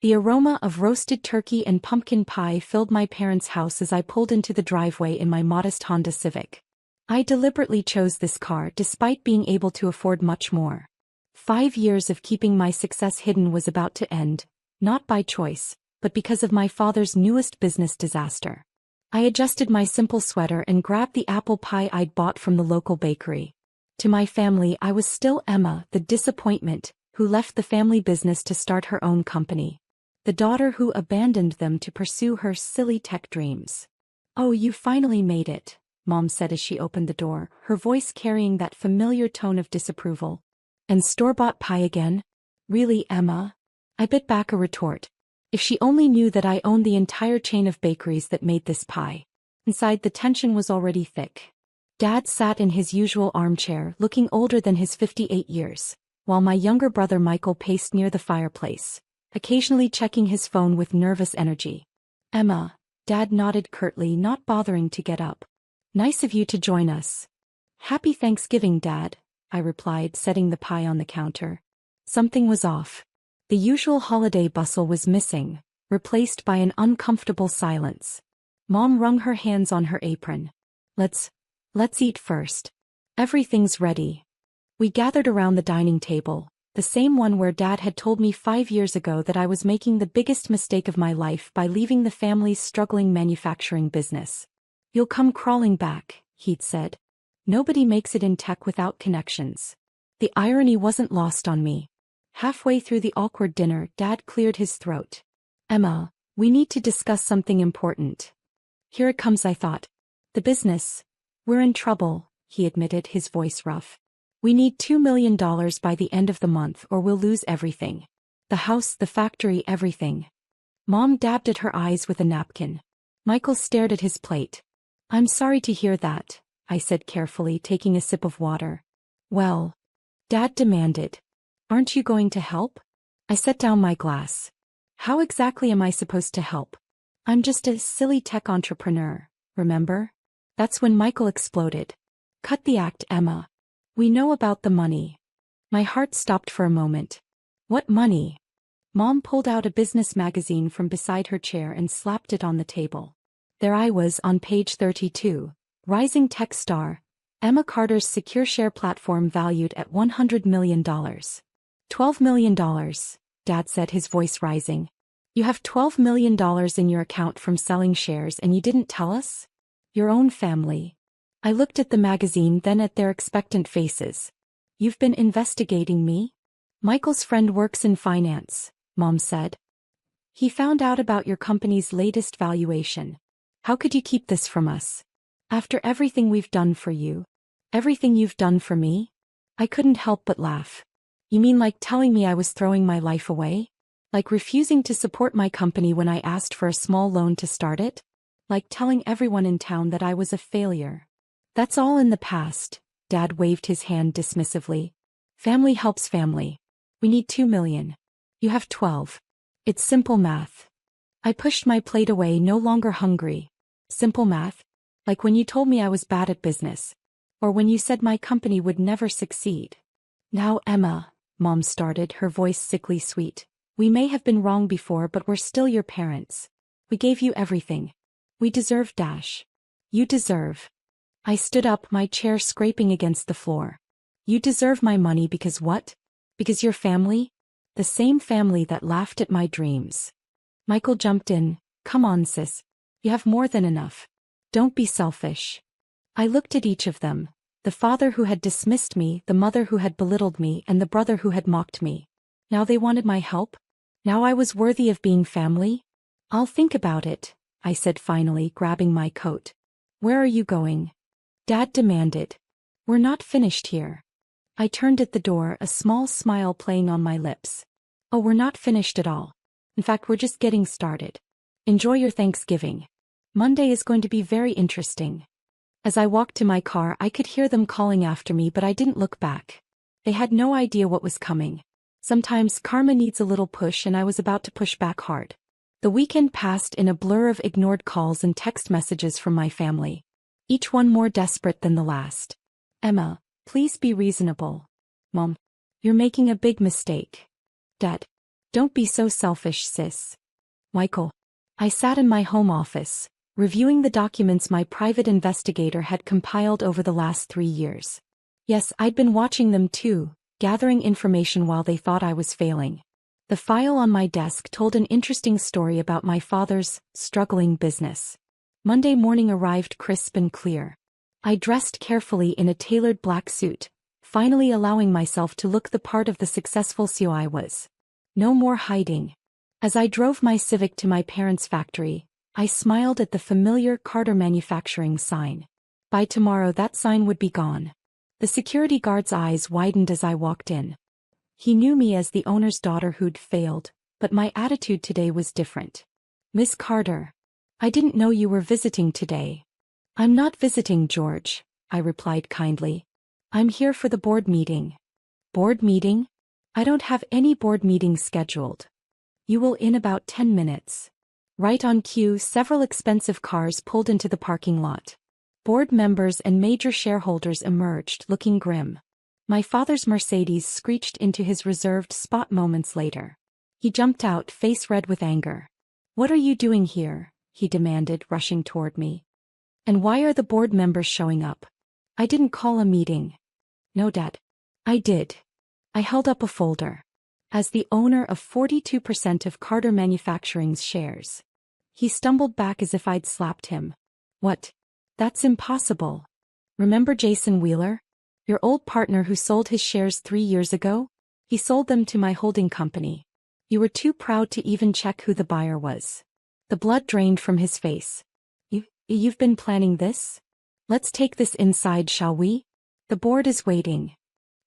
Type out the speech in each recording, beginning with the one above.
The aroma of roasted turkey and pumpkin pie filled my parents' house as I pulled into the driveway in my modest Honda Civic. I deliberately chose this car despite being able to afford much more. 5 years of keeping my success hidden was about to end, not by choice, but because of my father's newest business disaster. I adjusted my simple sweater and grabbed the apple pie I'd bought from the local bakery. To my family, I was still Emma, the disappointment, who left the family business to start her own company. The daughter who abandoned them to pursue her silly tech dreams. "Oh, you finally made it," Mom said as she opened the door, her voice carrying that familiar tone of disapproval. "And store-bought pie again? Really, Emma?" I bit back a retort. If she only knew that I owned the entire chain of bakeries that made this pie. Inside, the tension was already thick. Dad sat in his usual armchair, looking older than his 58 years, while my younger brother Michael paced near the fireplace, occasionally checking his phone with nervous energy. "Emma," Dad nodded curtly, not bothering to get up. "Nice of you to join us." "Happy Thanksgiving, Dad," I replied, setting the pie on the counter. Something was off. The usual holiday bustle was missing, replaced by an uncomfortable silence. Mom wrung her hands on her apron. Let's eat first. Everything's ready." We gathered around the dining table, the same one where Dad had told me 5 years ago that I was making the biggest mistake of my life by leaving the family's struggling manufacturing business. "You'll come crawling back," he'd said. "Nobody makes it in tech without connections." The irony wasn't lost on me. Halfway through the awkward dinner, Dad cleared his throat. "Emma, we need to discuss something important." "Here it comes," I thought. "The business. We're in trouble," he admitted, his voice rough. "We need $2 million by the end of the month or we'll lose everything. The house, the factory, everything." Mom dabbed at her eyes with a napkin. Michael stared at his plate. "I'm sorry to hear that," I said carefully, taking a sip of water. "Well," Dad demanded, "aren't you going to help?" I set down my glass. "How exactly am I supposed to help? I'm just a silly tech entrepreneur, remember?" That's when Michael exploded. "Cut the act, Emma. We know about the money." My heart stopped for a moment. "What money?" Mom pulled out a business magazine from beside her chair and slapped it on the table. There I was on page 32, rising tech star, Emma Carter's secure share platform valued at $100 million. $12 million, Dad said, his voice rising. "You have $12 million in your account from selling shares and you didn't tell us? Your own family." I looked at the magazine, then at their expectant faces. "You've been investigating me?" "Michael's friend works in finance," Mom said. "He found out about your company's latest valuation. How could you keep this from us? After everything we've done for you? Everything you've done for me?" I couldn't help but laugh. "You mean like telling me I was throwing my life away? Like refusing to support my company when I asked for a small loan to start it? Like telling everyone in town that I was a failure?" "That's all in the past," Dad waved his hand dismissively. "Family helps family. We need $2 million. You have 12. It's simple math." I pushed my plate away, no longer hungry. "Simple math? Like when you told me I was bad at business. Or when you said my company would never succeed." "Now, Emma," Mom started, her voice sickly sweet. "We may have been wrong before, but we're still your parents. We gave you everything. We deserve dash. You deserve." I stood up, my chair scraping against the floor. "You deserve my money because what? Because your family? The same family that laughed at my dreams." Michael jumped in. "Come on, sis. You have more than enough. Don't be selfish." I looked at each of them. The father who had dismissed me, the mother who had belittled me, and the brother who had mocked me. Now they wanted my help? Now I was worthy of being family? "I'll think about it," I said finally, grabbing my coat. "Where are you going?" Dad demanded. "We're not finished here." I turned at the door, a small smile playing on my lips. "Oh, we're not finished at all. In fact, we're just getting started. Enjoy your Thanksgiving. Monday is going to be very interesting." As I walked to my car, I could hear them calling after me, but I didn't look back. They had no idea what was coming. Sometimes karma needs a little push, and I was about to push back hard. The weekend passed in a blur of ignored calls and text messages from my family. Each one more desperate than the last. "Emma, please be reasonable." "Mom, you're making a big mistake." "Dad, Don't be so selfish, sis. Michael. I sat in my home office, reviewing the documents my private investigator had compiled over the last 3 years. Yes, I'd been watching them too, gathering information while they thought I was failing. The file on my desk told an interesting story about my father's struggling business. Monday morning arrived crisp and clear. I dressed carefully in a tailored black suit, finally allowing myself to look the part of the successful CEO I was. No more hiding. As I drove my Civic to my parents' factory, I smiled at the familiar Carter Manufacturing sign. By tomorrow that sign would be gone. The security guard's eyes widened as I walked in. He knew me as the owner's daughter who'd failed, but my attitude today was different. Miss Carter. I didn't know you were visiting today. I'm not visiting, George, I replied kindly. I'm here for the board meeting. Board meeting? I don't have any board meetings scheduled. You will in about 10 minutes. Right on cue, several expensive cars pulled into the parking lot. Board members and major shareholders emerged, looking grim. My father's Mercedes screeched into his reserved spot moments later. He jumped out, face red with anger. What are you doing here? He demanded, rushing toward me. And why are the board members showing up? I didn't call a meeting. No, Dad. I did. I held up a folder. As the owner of 42% of Carter Manufacturing's shares. He stumbled back as if I'd slapped him. What? That's impossible. Remember Jason Wheeler? Your old partner who sold his shares 3 years ago? He sold them to my holding company. You were too proud to even check who the buyer was. The blood drained from his face. You've been planning this? Let's take this inside, shall we? The board is waiting.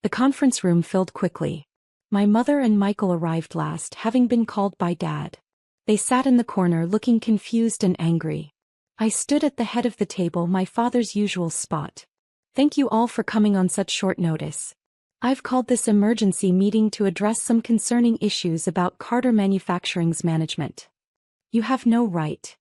The conference room filled quickly. My mother and Michael arrived last, having been called by Dad. They sat in the corner looking confused and angry. I stood at the head of the table, my father's usual spot. Thank you all for coming on such short notice. I've called this emergency meeting to address some concerning issues about Carter Manufacturing's management. You have no right.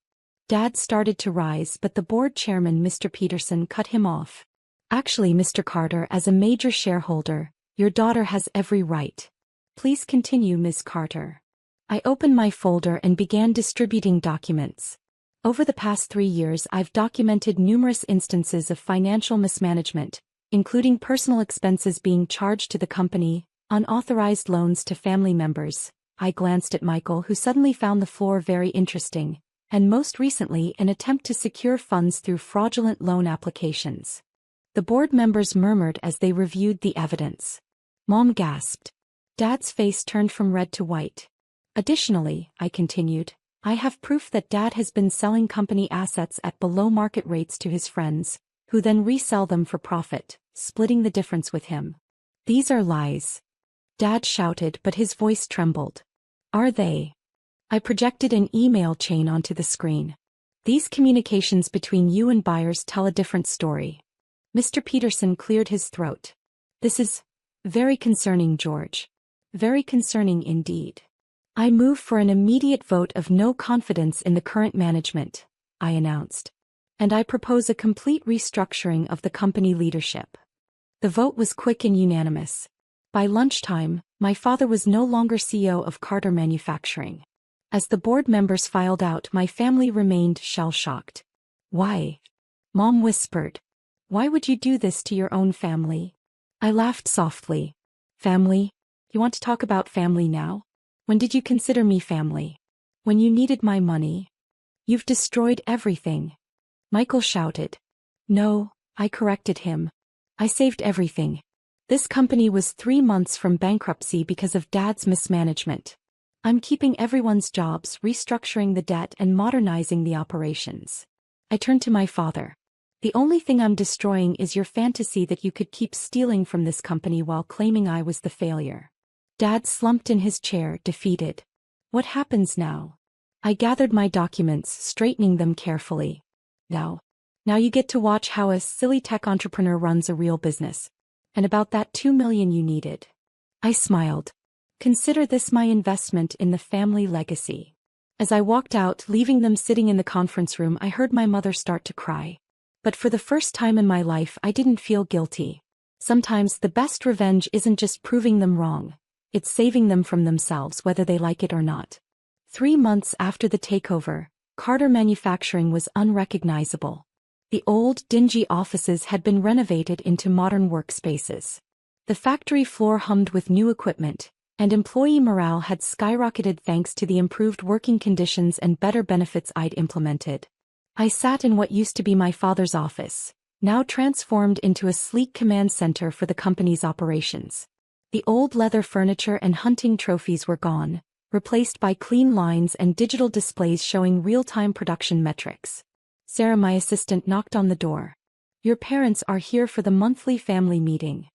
Dad started to rise, but the board chairman, Mr. Peterson, cut him off. Actually, Mr. Carter, as a major shareholder, your daughter has every right. Please continue, Ms. Carter. I opened my folder and began distributing documents. Over the past 3 years, I've documented numerous instances of financial mismanagement, including personal expenses being charged to the company, unauthorized loans to family members. I glanced at Michael, who suddenly found the floor very interesting, and most recently an attempt to secure funds through fraudulent loan applications. The board members murmured as they reviewed the evidence. Mom gasped. Dad's face turned from red to white. Additionally, I continued, I have proof that Dad has been selling company assets at below-market rates to his friends, who then resell them for profit, splitting the difference with him. These are lies. Dad shouted, but his voice trembled. Are they? I projected an email chain onto the screen. These communications between you and buyers tell a different story. Mr. Peterson cleared his throat. This is very concerning, George. Very concerning indeed. I move for an immediate vote of no confidence in the current management, I announced. And I propose a complete restructuring of the company leadership. The vote was quick and unanimous. By lunchtime, my father was no longer CEO of Carter Manufacturing. As the board members filed out, my family remained shell-shocked. Why? Mom whispered. Why would you do this to your own family? I laughed softly. Family? You want to talk about family now? When did you consider me family? When you needed my money? You've destroyed everything. Michael shouted. No, I corrected him. I saved everything. This company was 3 months from bankruptcy because of Dad's mismanagement. I'm keeping everyone's jobs, restructuring the debt, and modernizing the operations. I turned to my father. The only thing I'm destroying is your fantasy that you could keep stealing from this company while claiming I was the failure. Dad slumped in his chair, defeated. What happens now? I gathered my documents, straightening them carefully. Now you get to watch how a silly tech entrepreneur runs a real business. And about that $2 million you needed. I smiled. Consider this my investment in the family legacy. As I walked out, leaving them sitting in the conference room, I heard my mother start to cry. But for the first time in my life, I didn't feel guilty. Sometimes the best revenge isn't just proving them wrong. It's saving them from themselves whether they like it or not. 3 months after the takeover, Carter Manufacturing was unrecognizable. The old, dingy offices had been renovated into modern workspaces. The factory floor hummed with new equipment, and employee morale had skyrocketed thanks to the improved working conditions and better benefits I'd implemented. I sat in what used to be my father's office, now transformed into a sleek command center for the company's operations. The old leather furniture and hunting trophies were gone, replaced by clean lines and digital displays showing real-time production metrics. Sarah, my assistant, knocked on the door. "Your parents are here for the monthly family meeting."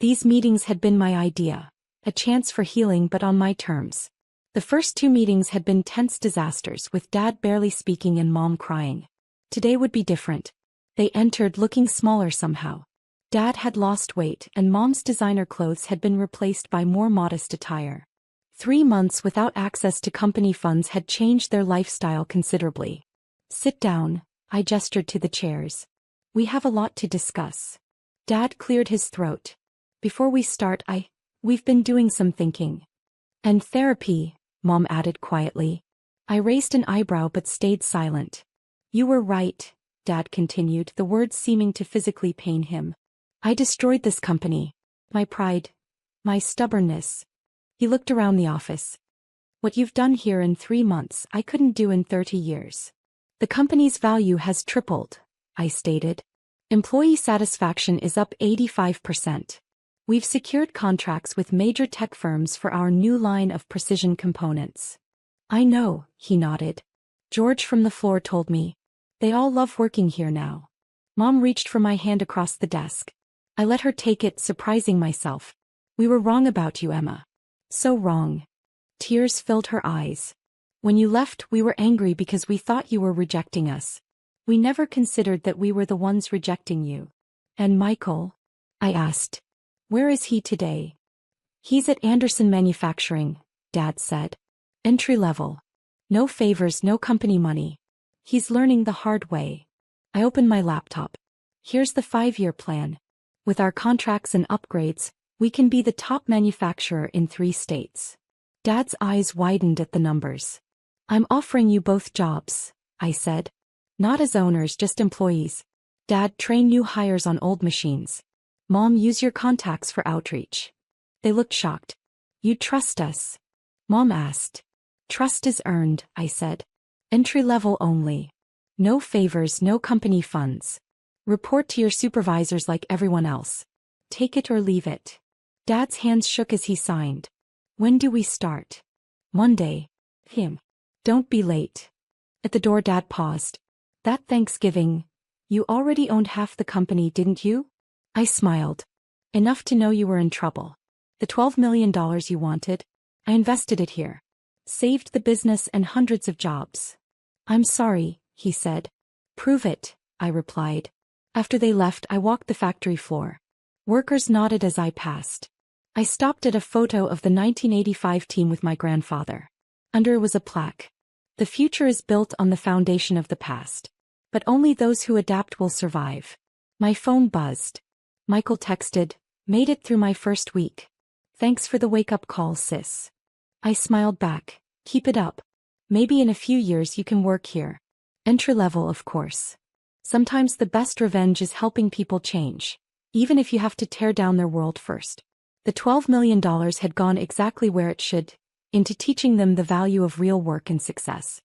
These meetings had been my idea, a chance for healing but on my terms. The first 2 meetings had been tense disasters, with Dad barely speaking and Mom crying. Today would be different. They entered looking smaller somehow. Dad had lost weight and Mom's designer clothes had been replaced by more modest attire. 3 months without access to company funds had changed their lifestyle considerably. "Sit down," I gestured to the chairs. "We have a lot to discuss." Dad cleared his throat. "Before we start, we've been doing some thinking." "And therapy," Mom added quietly. I raised an eyebrow but stayed silent. "You were right," Dad continued, the words seeming to physically pain him. "I destroyed this company. My pride. My stubbornness." He looked around the office. "What you've done here in 3 months, I couldn't do in 30 years. The company's value has tripled," I stated. "Employee satisfaction is up 85%. We've secured contracts with major tech firms for our new line of precision components." "I know," he nodded. "George from the floor told me. They all love working here now." Mom reached for my hand across the desk. I let her take it, surprising myself. "We were wrong about you, Emma. So wrong." Tears filled her eyes. "When you left, we were angry because we thought you were rejecting us. We never considered that we were the ones rejecting you." "And Michael?" I asked. "Where is he today?" "He's at Anderson Manufacturing," Dad said. "Entry level. No favors, no company money. He's learning the hard way." I opened my laptop. "Here's the 5-year plan. With our contracts and upgrades, we can be the top manufacturer in 3 states. Dad's eyes widened at the numbers. "I'm offering you both jobs," I said. "Not as owners, just employees. Dad, train new hires on old machines. Mom, use your contacts for outreach." They looked shocked. "You trust us?" Mom asked. "Trust is earned," I said. "Entry level only. No favors, no company funds. Report to your supervisors like everyone else. Take it or leave it." Dad's hands shook as he signed. "When do we start?" "Monday." "Him. Don't be late." At the door, Dad paused. "That Thanksgiving, you already owned half the company, didn't you?" I smiled. "Enough to know you were in trouble. The $12 million you wanted, I invested it here. Saved the business and hundreds of jobs." "I'm sorry," he said. "Prove it," I replied. After they left, I walked the factory floor. Workers nodded as I passed. I stopped at a photo of the 1985 team with my grandfather. Under was a plaque. "The future is built on the foundation of the past. But only those who adapt will survive." My phone buzzed. Michael texted, "Made it through my first week. Thanks for the wake-up call, sis." I smiled back. "Keep it up. Maybe in a few years you can work here. Entry level, of course." Sometimes the best revenge is helping people change, even if you have to tear down their world first. The $12 million had gone exactly where it should, into teaching them the value of real work and success.